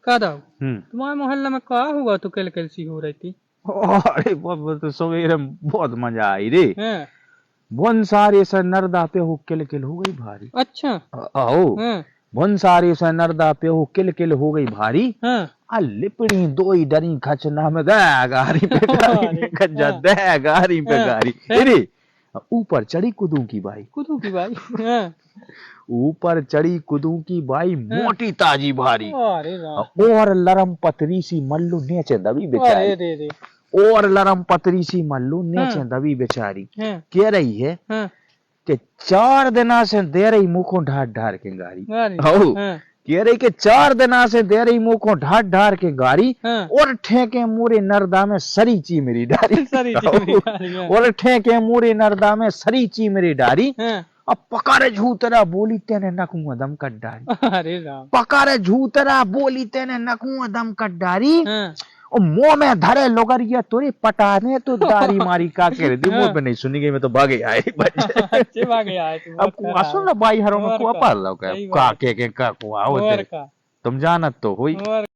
दाऊ तुम्हारे मोहल्ले में क्या हुआ तो किल किल सी हो रही थी? अरे बहुत तो सवेरे में बहुत मजा आई रे। हैं? बहुत सारे से नरदा पे हो किल किल हो गई भारी। अच्छा। आओ हैं? बहुत सारे से नरदा पे हो किल किल हो गई भारी। हैं? आ लिपड़ी दो ही डरी खचना में गया गारी पे गारी पे खजा दे गारी पे गारी। अरे ऊपर चढ़ी कुदू की बाई। कुदू की बाई? हैं? ऊपर चढ़ी कुदू की बाई मोटी ताजी भारी। अरे राम। और लरम पतरी सी मल्लू नीचे दबी बेचारी। अरे रे रे। और लरम पतरी सी मल्लू नीचे दबी बेचारी। हैं? कह रही है हैं? कि 4 दिना से दे रही मुंह को ढार ढार के गारी। अरे। हैं? कह रही कि 4 दिना से दे रही मुंह को ढार ढार के गारी। हैं? और ठेके मूरे नरदा में सरी ची मेरी डारी। सरी ची मेरी डारी, हैं। और ठेके मूरे नरदा में सरी ची मेरी डारी। हैं? अब पकारे झूतरा बोली तेने नकुआ दम कट डारी। अरे राम। पकारे झूतरा बोली तेने नकुआ दम कट डारी। हैं? और मुंह में धरे लोगरिया तोरे पटाने तो दारी मारी का कह दी। मुंह पे नहीं सुनी गई, मैं तो भागे आए बच्चे। अच्छे भागे आए तुम। अब कुआ सुन ना बाई हरों में कुआ पाल लो का के का कुआ हो। और का। तुम जानत तो हुई।